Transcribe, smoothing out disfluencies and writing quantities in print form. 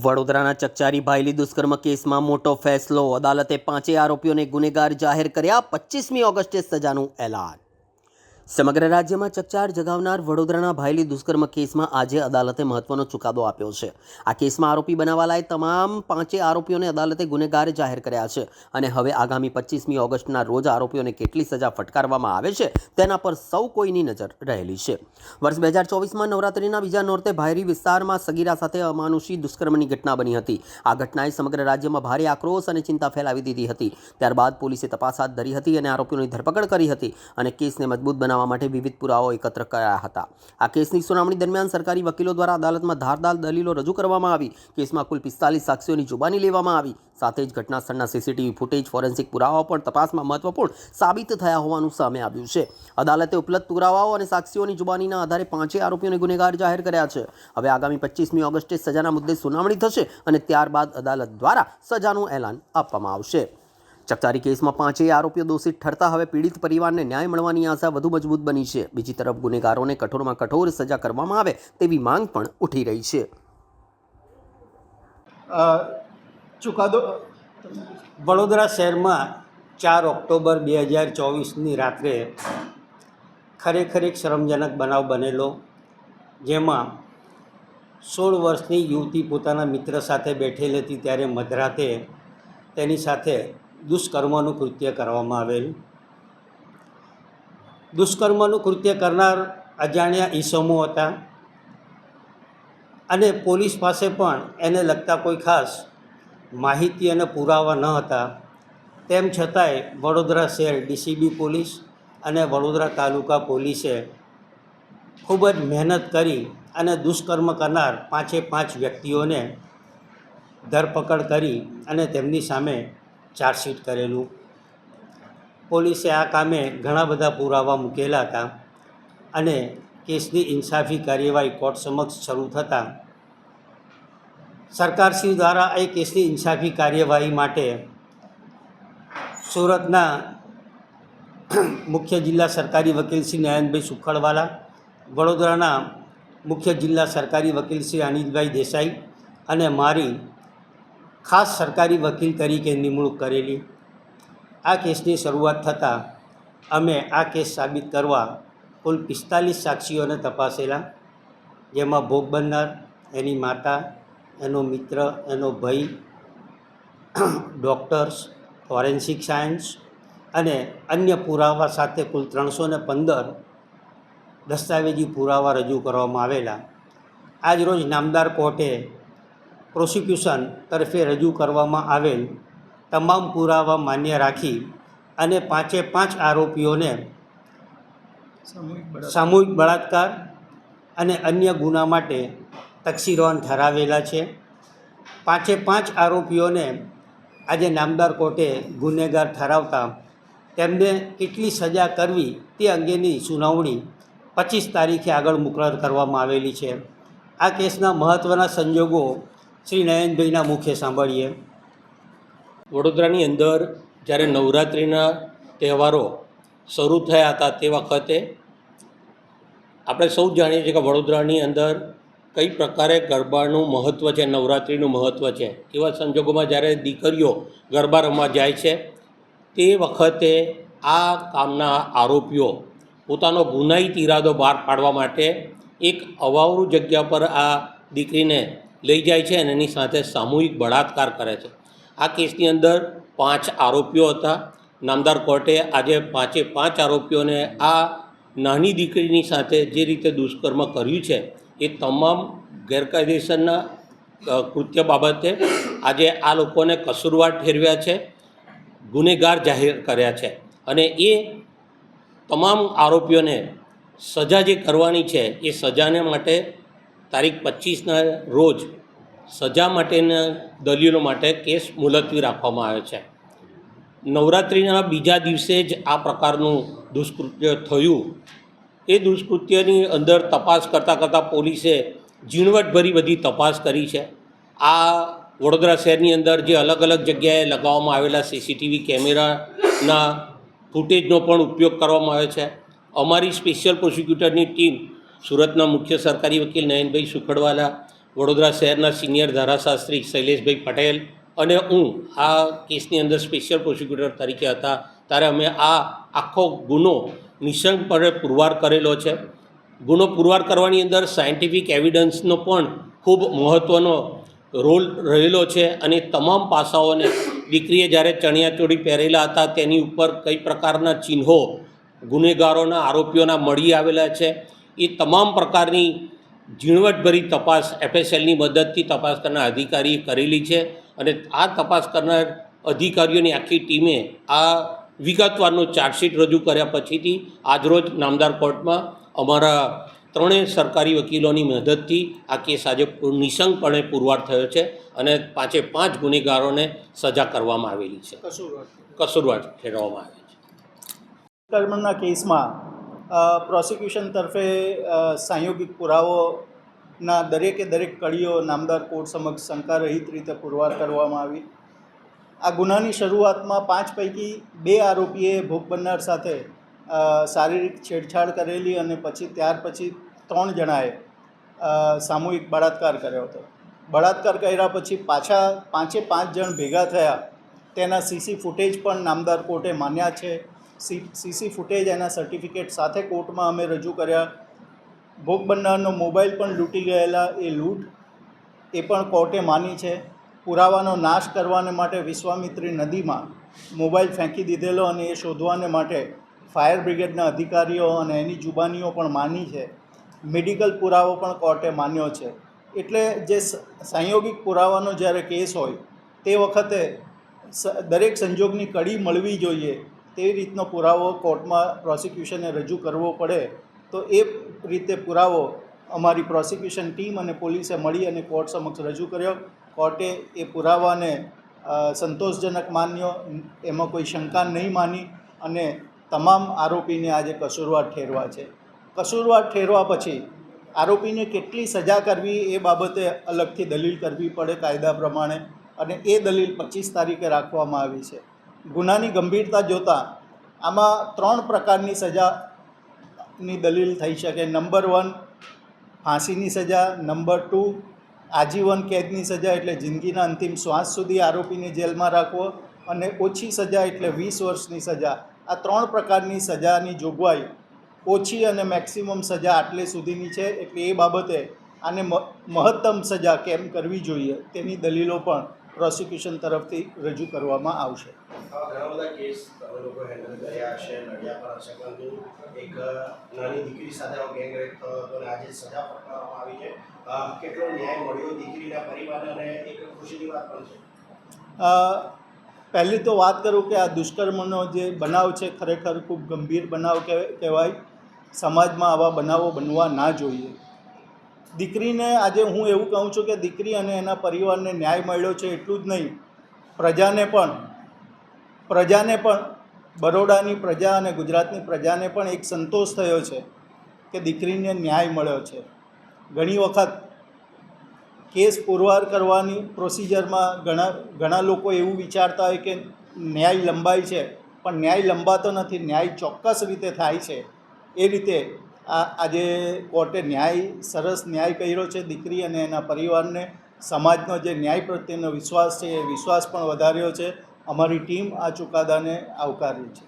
વડોદરાના ચકચારી ભાયલી દુષ્કર્મ કેસમાં મોટો ફેસલો. અદાલતે 5 આરોપીઓને ગુનેગાર જાહેર કર્યા. 25મી ઓગસ્ટે સજાનું એલાન. સમગ્ર રાજ્યમાં ચકચાર જગાવનાર વડોદરાના ભાયલી દુષ્કર્મ કેસમાં આજે અદાલતે મહત્વનો ચુકાદો આપ્યો છે. આ કેસમાં આરોપી બનાવાલાયક તમામ 5 આરોપીઓને અદાલતે ગુનેગાર જાહેર કર્યા છે અને હવે આગામી 25મી ઓગસ્ટના રોજ આરોપીઓને કેટલી સજા ફટકારવામાં આવે છે તેના પર સૌ કોઈની નજર રહેલી છે. વર્ષ 2024માં નવરાત્રિના બીજા નોરતે ભાયલી વિસ્તારમાં સગીરા સાથે અમાનુષી દુષ્કર્મની ઘટના બની હતી. આ ઘટનાએ સમગ્ર રાજ્યમાં ભારે આક્રોશ અને ચિંતા ફેલાવી દીધી હતી. ત્યારબાદ પોલીસે તપાસ હાથ ધરી હતી અને આરોપીઓની ધરપકડ કરી હતી અને કેસને મજબૂત બનાવવા માટે વિવિધ પુરાવાઓ એકત્ર કર્યા હતા. આ કેસની સુનાવણી દરમિયાન સરકારી વકીલો દ્વારા અદાલતમાં ધારદાર દલીલો રજૂ કરવામાં આવી. કેસમાં કુલ 45 સાક્ષીઓની જુબાની લેવામાં આવી. સાથે જ ઘટના સ્થળના સીસીટીવી ફૂટેજ, ફોરેન્સિક પુરાવાઓ પણ તપાસમાં મહત્વપૂર્ણ સાબિત થયા હોવાનું સામે આવ્યું છે. અદાલતે ઉપલબ્ધ પુરાવાઓ અને સાક્ષીઓની જુબાનીના આધારે 5 આરોપીઓને ગુનેગાર જાહેર કર્યા છે. હવે આગામી 25મી ઓગસ્ટે સજાના મુદ્દે સુનાવણી થશે અને ત્યારબાદ અદાલત દ્વારા સજાનું એલાન આપવામાં આવશે. ચકચારી કેસમાં 5 આરોપીઓ દોષિત ઠરતા હવે પીડિત પરિવારને ન્યાય મળવાની આશા વધુ મજબૂત બની છે. બીજી તરફ ગુનેગારોને કઠોરમાં કઠોર સજા કરવામાં આવે તેવી માંગ પણ ઉઠી રહી છે. ચુકાદો વડોદરા શહેરમાં 4 ઓક્ટોબર 2024ની રાત્રે ખરેખર એક શરમજનક બનાવ બનેલો, જેમાં 16 વર્ષની યુવતી પોતાના મિત્ર સાથે બેઠેલી હતી ત્યારે મધરાતે તેની સાથે દુષ્કર્મનું કૃત્ય કરવામાં આવેલ. દુષ્કર્મનું કૃત્ય કરનાર અજાણ્યા ઈસમો હતા અને પોલીસ પાસે પણ એને લગતા કોઈ ખાસ માહિતી અને પુરાવા ન હતા. તેમ છતાંય વડોદરા શહેર ડીસીબી પોલીસ અને વડોદરા તાલુકા પોલીસે ખૂબ જ મહેનત કરી અને દુષ્કર્મ કરનાર 5 વ્યક્તિઓને ધરપકડ કરી અને તેમની સામે ચાર્જશીટ કરેલું. પોલીસે આ કામે ઘણા બધા પુરાવા મૂકેલા હતા અને કેસની ઇન્સાફી કાર્યવાહી કોર્ટ સમક્ષ શરૂ થતાં સરકારશ્રી દ્વારા એ કેસની ઇન્સાફી કાર્યવાહી માટે સુરતના મુખ્ય જિલ્લા સરકારી વકીલ શ્રી નયનભાઈ સુખડવાલા, વડોદરાના મુખ્ય જિલ્લા સરકારી વકીલ શ્રી અનિલભાઈ દેસાઈ અને મારી ખાસ સરકારી વકીલ તરીકે નિમણૂક કરેલી. આ કેસની શરૂઆત થતાં અમે આ કેસ સાબિત કરવા કુલ 45 સાક્ષીઓને તપાસેલા, જેમાં ભોગ બનનાર, એની માતા, એનો મિત્ર, એનો ભાઈ, ડૉક્ટર્સ, ફોરેન્સિક સાયન્સ અને અન્ય પુરાવા સાથે કુલ 315 દસ્તાવેજી પુરાવા રજૂ કરવામાં આવેલા. આજરોજ નામદાર કોર્ટે પ્રોસિક્યુશન તરફે રજૂ કરવામાં આવેલ તમામ પુરાવા માન્ય રાખી અને 5 આરોપીઓને સામૂહિક બળાત્કાર અને અન્ય ગુના માટે તકસીરવાન ઠરાવેલા છે. 5 આરોપીઓને આજે નામદાર કોર્ટે ગુનેગાર ઠરાવતા તેમને કેટલી સજા કરવી તે અંગેની સુનાવણી 25 તારીખે આગળ મુકરર કરવામાં આવેલી છે. આ કેસના મહત્ત્વના સંજોગો શ્રી નયનભાઈના મુખે સાંભળીએ. વડોદરાની અંદર જ્યારે નવરાત્રિના તહેવારો શરૂ થયા હતા તે વખતે આપણે સૌ જાણીએ છીએ કે વડોદરાની અંદર કઈ પ્રકારે ગરબાનું મહત્ત્વ છે, નવરાત્રિનું મહત્ત્વ છે. એવા સંજોગોમાં જ્યારે દીકરીઓ ગરબા રમવા જાય છે તે વખતે આ કામના આરોપીઓ પોતાનો ગુનાહિત ઈરાદો બહાર પાડવા માટે એક અવાવરૂ જગ્યા પર આ દીકરીને લઈ જાય છે અને એની સાથે સામૂહિક બળાત્કાર કરે છે. આ કેસની અંદર 5 આરોપીઓ હતા. નામદાર કોર્ટે આજે 5 આરોપીઓને આ નાની દીકરીની સાથે જે રીતે દુષ્કર્મ કર્યું છે એ તમામ ગેરકાયદેસરના કૃત્ય બાબતે આજે આ લોકોને કસૂરવાર ઠેરવ્યા છે, ગુનેગાર જાહેર કર્યા છે અને એ તમામ આરોપીઓને સજા જે કરવાની છે એ સજાને માટે તારીખ 25ના રોજ સજા માટેના દલીલો માટે કેસ મુલતવી રાખવામાં આવ્યો છે. નવરાત્રિના બીજા દિવસે જ આ પ્રકારનું દુષ્કૃત્ય થયું. એ દુષ્કૃત્યની અંદર તપાસ કરતાં પોલીસે ઝીણવટભરી બધી તપાસ કરી છે. આ વડોદરા શહેરની અંદર જે અલગ અલગ જગ્યાએ લગાવવામાં આવેલા સીસીટીવી કેમેરાના ફૂટેજનો પણ ઉપયોગ કરવામાં આવ્યો છે. અમારી સ્પેશિયલ પ્રોસિક્યુટરની ટીમ સુરતના મુખ્ય સરકારી વકીલ નયનભાઈ સુખડવાલા, વડોદરા શહેરના સિનિયર ધારાશાસ્ત્રી શૈલેષભાઈ પટેલ અને હું આ કેસની અંદર સ્પેશિયલ પ્રોસિક્યુટર તરીકે હતા ત્યારે અમે આ આખો ગુનો નિઃશંકપણે પુરવાર કરેલો છે. ગુનો પુરવાર કરવાની અંદર સાયન્ટિફિક એવિડન્સનો પણ ખૂબ મહત્ત્વનો રોલ રહેલો છે અને તમામ પાસાઓને દીકરીએ જ્યારે ચણિયાચોળી પહેરેલા હતા તેની ઉપર કઈ પ્રકારના ચિહ્નો ગુનેગારોના આરોપીઓના મળી આવેલા છે એ તમામ પ્રકારની ઝીણવટભરી તપાસ FSLની મદદથી તપાસ કરનાર અધિકારીએ કરેલી છે અને આ તપાસ કરનાર અધિકારીઓની આખી ટીમે આ વિગતવારનો ચાર્જશીટ રજૂ કર્યા પછીથી આજરોજ નામદાર કોર્ટમાં અમારા ત્રણેય સરકારી વકીલોની મદદથી આ કેસ આજે નિઃશંકપણે પુરવાર થયો છે અને 5 ગુનેગારોને સજા કરવામાં આવેલી છે, કસૂરવાર ઠેરવવામાં આવી છે. કર્મના કેસમાં પ્રોસિક્યુશન તરફે સંયોગિક પુરાવોના દરેકે દરેક કડીઓ નામદાર કોર્ટ સમક્ષ શંકારહિત રીતે પુરવાર કરવામાં આવી. આ ગુનાની શરૂઆતમાં 5 પૈકી 2 આરોપીએ ભોગ બનનાર સાથે શારીરિક છેડછાડ કરેલી અને ત્યાર પછી 3 જણાએ સામૂહિક બળાત્કાર કર્યો હતો. બળાત્કાર કર્યા પછી પાછા 5 જણ ભેગા થયા તેના CC ફૂટેજ પણ નામદાર કોર્ટે માન્યા છે. CC ફૂટેજ એના સર્ટિફિકેટ સાથે કોર્ટમાં અમે રજૂ કર્યા. ભોગ બનનારનો મોબાઈલ પણ લૂંટી ગયેલા એ લૂંટ એ પણ કોર્ટે માની છે. પુરાવાનો નાશ કરવાને માટે વિશ્વામિત્રી નદીમાં મોબાઈલ ફેંકી દીધેલો અને એ શોધવાને માટે ફાયર બ્રિગેડના અધિકારીઓ અને એની જુબાનીઓ પણ માની છે. મેડિકલ પુરાવો પણ કોર્ટે માન્યો છે. એટલે જે સંયોગિક પુરાવાનો જ્યારે કેસ હોય તે વખતે દરેક સંજોગની કડી મળવી જોઈએ તેવી રીતનો પુરાવો કોર્ટમાં પ્રોસિક્યુશને રજૂ કરવો પડે. તો એ રીતે પુરાવો અમારી પ્રોસિક્યુશન ટીમ અને પોલીસે મળી અને કોર્ટ સમક્ષ રજૂ કર્યો. કોર્ટે એ પુરાવાને સંતોષજનક માન્યો, એમાં કોઈ શંકા નહીં માની અને તમામ આરોપીને આજે કસૂરવાર ઠેરવા છે. કસૂરવાર ઠેરવા પછી આરોપીને કેટલી સજા કરવી એ બાબતે અલગથી દલીલ કરવી પડે કાયદા પ્રમાણે અને એ દલીલ 25 તારીખે રાખવામાં આવી છે. ગુનાની ગંભીરતા જોતાં આમાં 3 પ્રકારની સજાની દલીલ થઈ શકે. નંબર 1 ફાંસીની સજા, નંબર 2 આજીવન કેદની સજા એટલે જિંદગીના અંતિમ શ્વાસ સુધી આરોપીને જેલમાં રાખવો અને ઓછી સજા એટલે 20 વર્ષની સજા. આ 3 પ્રકારની સજાની જોગવાઈ ઓછી અને મેક્સિમમ સજા આટલે સુધીની છે. એટલે એ બાબતે આને મહત્તમ સજા કેમ કરવી જોઈએ તેની દલીલો પણ પ્રોસિક્યુશન તરફથી રજૂ કરવામાં આવશે. ઘણા બધા કેસ તમે લોકો હેન્ડલ કર્યા હશે, લડ્યા પણ હશે, પરંતુ એક નાની દીકરી સાથે ગેંગ રેપ થયો હતો અને આજે સજા ફટકારવામાં આવી છે. કેટલો ન્યાય મળ્યો દીકરીના પરિવારને અને એક ખુશીની વાત પણ છે. પહેલી તો વાત કરું કે આ દુષ્કર્મનો જે બનાવ છે ખરેખર ખૂબ ગંભીર બનાવ કહેવાય. સમાજમાં આવા બનાવો બનવા ના જોઈએ. દીકરીને આજે હું એવું કહું છું કે દીકરી અને એના પરિવારને ન્યાય મળ્યો છે એટલું જ નહીં, પ્રજાને પણ બરોડાની પ્રજા અને ગુજરાતની પ્રજાને પણ એક સંતોષ થયો છે કે દીકરીને ન્યાય મળ્યો છે. ઘણી વખત કેસ પુરવાર કરવાની પ્રોસિજરમાં ઘણા લોકો એવું વિચારતા હોય કે ન્યાય લંબાય છે, પણ ન્યાય લંબાતો નથી, ન્યાય ચોક્કસ રીતે થાય છે. એ રીતે આજે કોર્ટે સરસ ન્યાય કર્યો છે. દીકરી અને એના પરિવારને સમાજનો જે ન્યાય પ્રત્યેનો વિશ્વાસ છે એ વિશ્વાસ પણ વધાર્યો છે. અમારી ટીમ આ ચુકાદાને આવકારી છે.